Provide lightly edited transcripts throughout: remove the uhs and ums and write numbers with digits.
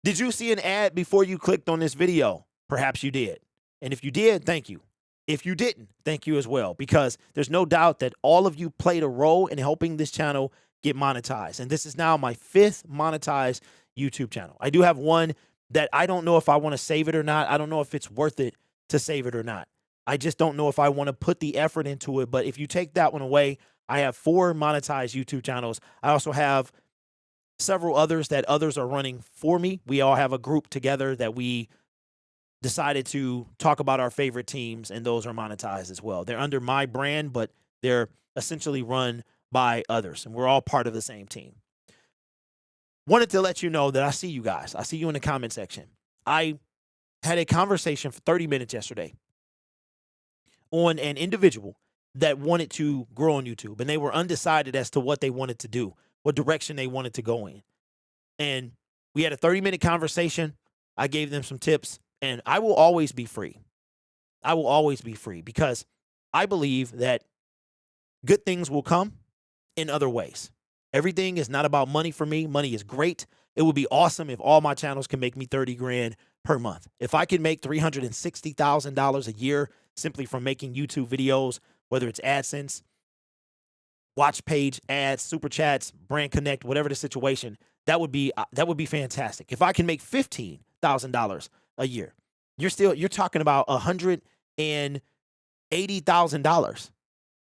Did you see an ad before you clicked on this video? Perhaps you did. And if you did, thank you. If you didn't, thank you as well, because there's no doubt that all of you played a role in helping this channel get monetized. And this is now my 5th monetized YouTube channel. I do have one that I don't know if I want to save it or not. I don't know if it's worth it to save it or not. I just don't know if I want to put the effort into it. But if you take that one away, I have 4 monetized YouTube channels. I also have several others that others are running for me. We all have a group together that we decided to talk about our favorite teams, and those are monetized as well. They're under my brand, but they're essentially run by others, and we're all part of the same team. Wanted to let you know that I see you guys. I see you in the comment section. I had a conversation for 30 minutes yesterday on an individual that wanted to grow on YouTube, and they were undecided as to what they wanted to do, what direction they wanted to go in. And we had a 30-minute conversation. I gave them some tips, and I will always be free. I will always be free because I believe that good things will come in other ways. Everything is not about money for me. Money is great. It would be awesome if all my channels can make me 30 grand per month. If I can make $360,000 a year simply from making YouTube videos, whether it's AdSense, watch page ads, super chats, brand connect, whatever the situation, that would be fantastic. If I can make $15,000 a year, you're talking about $180,000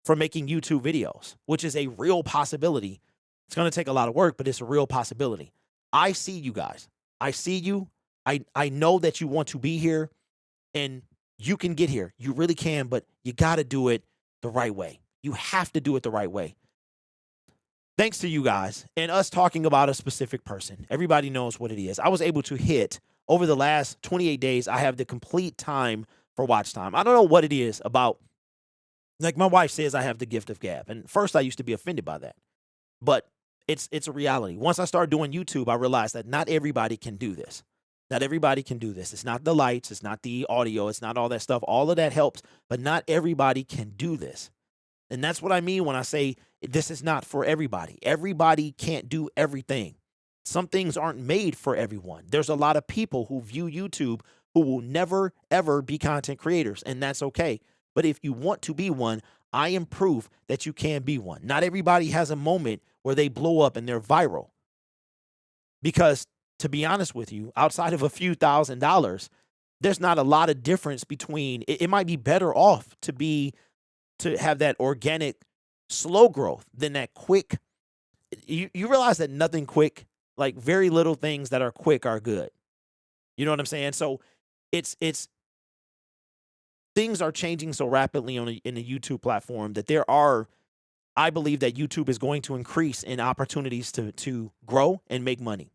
for making YouTube videos, which is a real possibility. It's going to take a lot of work, but it's a real possibility. I see you guys. I see you. I know that you want to be here, and you can get here. You really can, but you got to do it the right way. You have to do it the right way. Thanks to you guys and us talking about a specific person. Everybody knows what it is. I was able to hit, over the last 28 days, I have the complete time for watch time. I don't know what it is about, like my wife says I have the gift of gab. And first I used to be offended by that. But it's a reality. Once I started doing YouTube, I realized that not everybody can do this. Not everybody can do this. It's not the lights. It's not the audio. It's not all that stuff. All of that helps, but not everybody can do this. And that's what I mean when I say this is not for everybody. Everybody can't do everything. Some things aren't made for everyone. There's a lot of people who view YouTube who will never, ever be content creators, and that's okay. But if you want to be one, I am proof that you can be one. Not everybody has a moment where they blow up and they're viral. Because to be honest with you, outside of a few $1,000s, there's not a lot of difference between, it might be better off to have that organic, slow growth than that quick. You realize that nothing quick, like very little things that are quick are good. You know what I'm saying? So it's things are changing so rapidly in the YouTube platform that I believe that YouTube is going to increase in opportunities to grow and make money.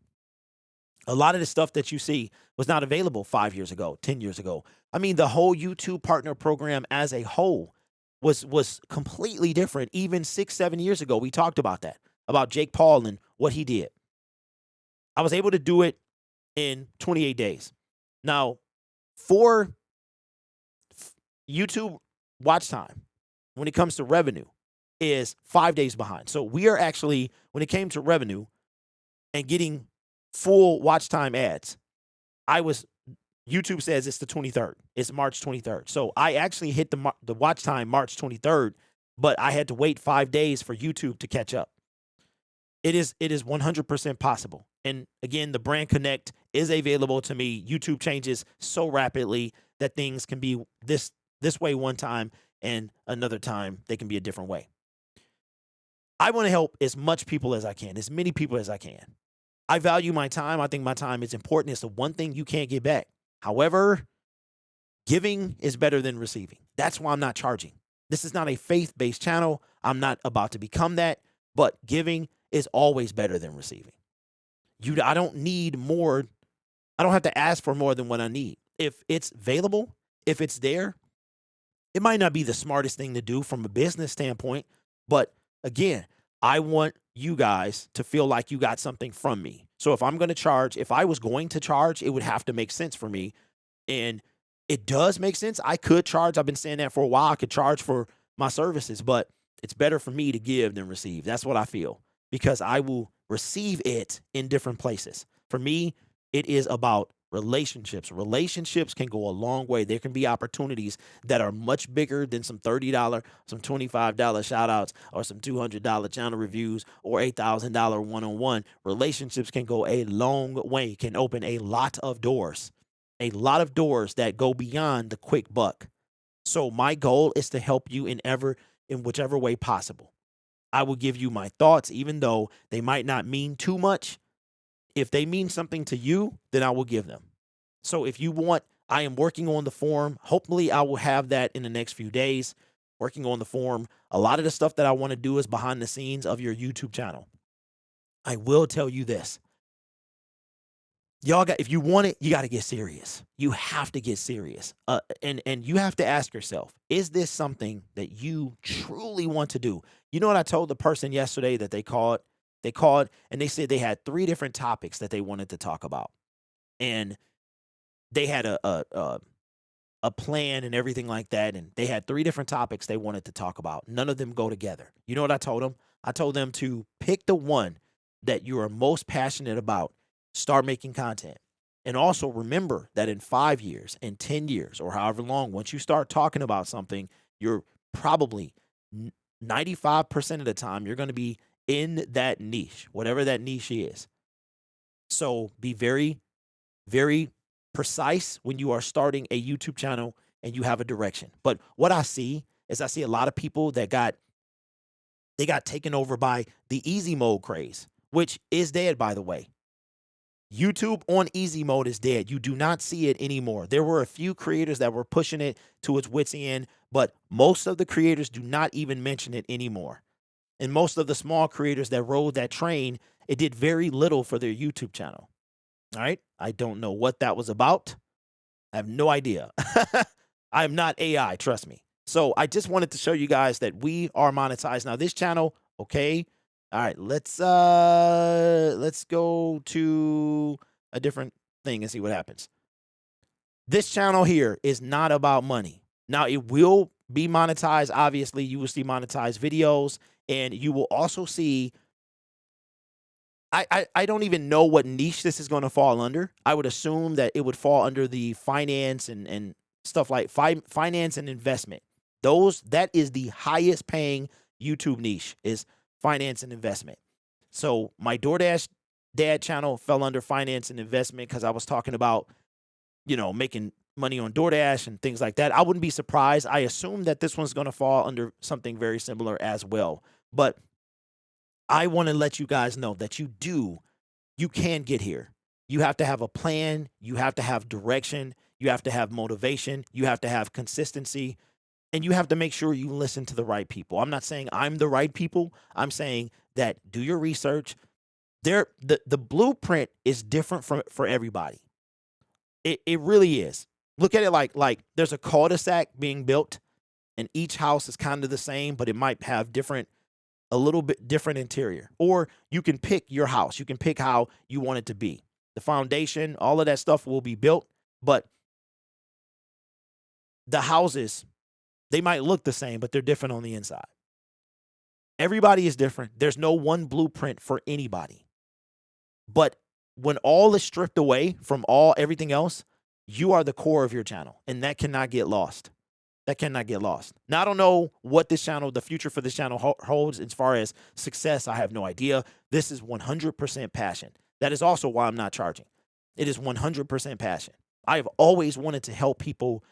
A lot of the stuff that you see was not available 5 years ago, 10 years ago. I mean, the whole YouTube partner program as a whole was completely different. Even 6-7 years ago, we talked about that, about Jake Paul and what he did. I was able to do it in 28 days. Now, for YouTube watch time, when it comes to revenue, is 5 days behind. So we are actually, when it came to revenue and getting full watch time ads, YouTube says it's the 23rd. It's March 23rd. So I actually hit the watch time March 23rd, but I had to wait 5 days for YouTube to catch up. It is 100% possible. And again, the brand connect is available to me. YouTube changes so rapidly that things can be this way one time and another time they can be a different way. I want to help as much people as I can, as many people as I can. I value my time. I think my time is important. It's the one thing you can't get back. However, giving is better than receiving. That's why I'm not charging. This is not a faith-based channel. I'm not about to become that, but giving is always better than receiving. I don't need more. I don't have to ask for more than what I need. If it's available, if it's there, it might not be the smartest thing to do from a business standpoint, but again, I want you guys to feel like you got something from me. So if I'm going to charge, if I was going to charge, it would have to make sense for me. And it does make sense. I could charge. I've been saying that for a while. I could charge for my services, but it's better for me to give than receive. That's what I feel, because I will receive it in different places. For me, It is about relationships. Relationships can go a long way. There can be opportunities that are much bigger than some $30, some $25 shout outs, or some $200 channel reviews, or $8,000 one-on-one. Relationships can go a long way, can open a lot of doors that go beyond the quick buck. So my goal is to help you in whichever way possible. I will give you my thoughts, even though they might not mean too much. If they mean something to you, then I will give them. So if you want, I am working on the form. Hopefully I will have that in the next few days, working on the form. A lot of the stuff that I want to do is behind the scenes of your YouTube channel. I will tell you this. Y'all got, if you want it, you got to get serious. You have to get serious. And you have to ask yourself, is this something that you truly want to do? You know what I told the person yesterday that they called? They called and they said they had 3 different topics that they wanted to talk about. And they had a plan and everything like that. And they had 3 different topics they wanted to talk about. None of them go together. You know what I told them? I told them to pick the one that you are most passionate about. Start making content. And also remember that in 5 years, in 10 years, or however long, once you start talking about something, you're probably 95% of the time, you're going to be in that niche, whatever that niche is. So be very, very precise when you are starting a YouTube channel and you have a direction. But what I see is a lot of people that got taken over by the easy mode craze, which is dead, by the way. YouTube on easy mode is dead. You do not see it anymore. There were a few creators that were pushing it to its wit's end, but most of the creators do not even mention it anymore. And most of the small creators that rode that train, it did very little for their YouTube channel. All right. I don't know what that was about. I have no idea. I am not AI, trust me. So I just wanted to show you guys that we are monetized. Now this channel, okay. All right, let's go to a different thing and see what happens. This channel here is not about money. Now it will be monetized. Obviously, you will see monetized videos, and you will also see. I don't even know what niche this is going to fall under. I would assume that it would fall under the finance and stuff like finance and investment. That is the highest paying YouTube niche, is finance and investment. So my DoorDash dad channel fell under finance and investment because I was talking about, making money on DoorDash and things like that. I wouldn't be surprised. I assume that this one's going to fall under something very similar as well. But I want to let you guys know that you can get here. You have to have a plan. You have to have direction. You have to have motivation. You have to have consistency. And you have to make sure you listen to the right people. I'm not saying I'm the right people. I'm saying that do your research. The blueprint is different for everybody. It really is. Look at it like there's a cul-de-sac being built, and each house is kind of the same, but it might have a little bit different interior. Or you can pick your house. You can pick how you want it to be. The foundation, all of that stuff will be built, but the houses, they might look the same, but they're different on the inside. Everybody is different. There's no one blueprint for anybody. But when all is stripped away from everything else, you are the core of your channel, and that cannot get lost. That cannot get lost. Now, I don't know what the future for this channel holds as far as success. I have no idea. This is 100% passion. That is also why I'm not charging. It is 100% passion. I have always wanted to help people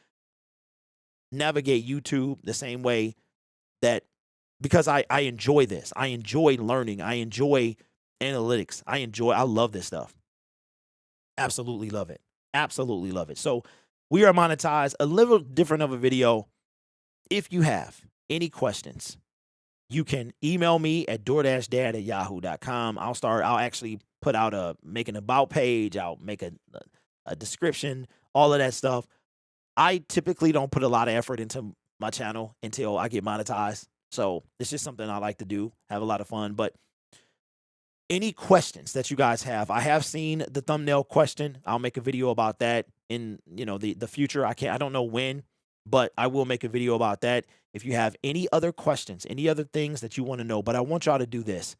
navigate YouTube the same way because I enjoy this. I enjoy learning. I enjoy analytics. I love this stuff. Absolutely love it. Absolutely love it. So we are monetized. A little different of a video. If you have any questions, you can email me at DoorDashDad@yahoo.com. I'll actually make an about page. I'll make a description, all of that stuff. I typically don't put a lot of effort into my channel until I get monetized. So it's just something I like to do, have a lot of fun. But any questions that you guys have, I have seen the thumbnail question. I'll make a video about that in the future. I don't know when, but I will make a video about that. If you have any other questions, any other things that you want to know, but I want y'all to do this.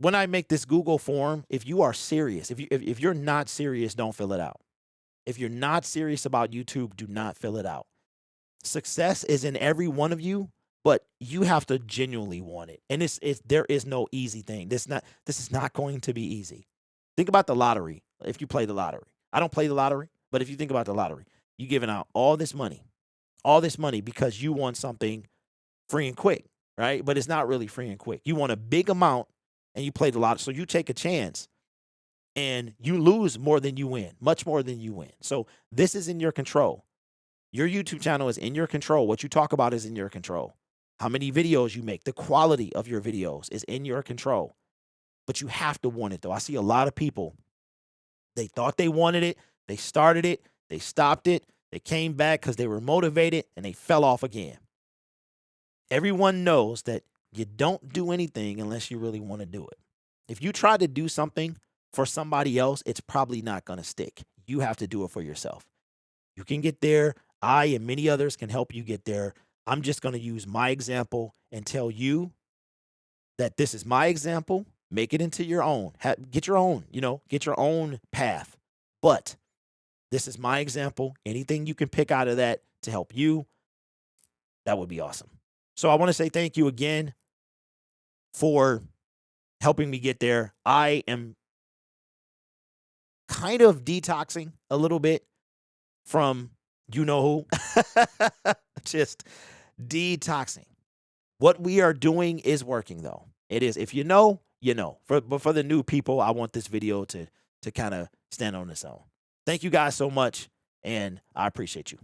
when I make this Google form, if you are serious, if you're not serious, don't fill it out. If you're not serious about YouTube, do not fill it out. Success is in every one of you, but you have to genuinely want it. And there is no easy thing. This is not going to be easy. Think about the lottery. If you play the lottery, I don't play the lottery, but if you think about the lottery, you giving out all this money because you want something free and quick, right? But it's not really free and quick. You want a big amount and you play the lottery. So you take a chance and you lose more than you win, much more than you win. So this is in your control. Your YouTube channel is in your control. What you talk about is in your control. How many videos you make, the quality of your videos is in your control. But you have to want it, though. I see a lot of people, they thought they wanted it, they started it, they stopped it, they came back because they were motivated, and they fell off again. Everyone knows that you don't do anything unless you really want to do it. If you try to do something for somebody else, it's probably not going to stick. You have to do it for yourself. You can get there. I and many others can help you get there. I'm just going to use my example and tell you that this is my example. Make it into your own. Get your own, get your own path. But this is my example. Anything you can pick out of that to help you, that would be awesome. So I want to say thank you again for helping me get there. I am kind of detoxing a little bit from you know who. Just detoxing. What we are doing is working, though. It is. If you know, you know. But for the new people, I want this video to kind of stand on its own. Thank you guys so much, and I appreciate you.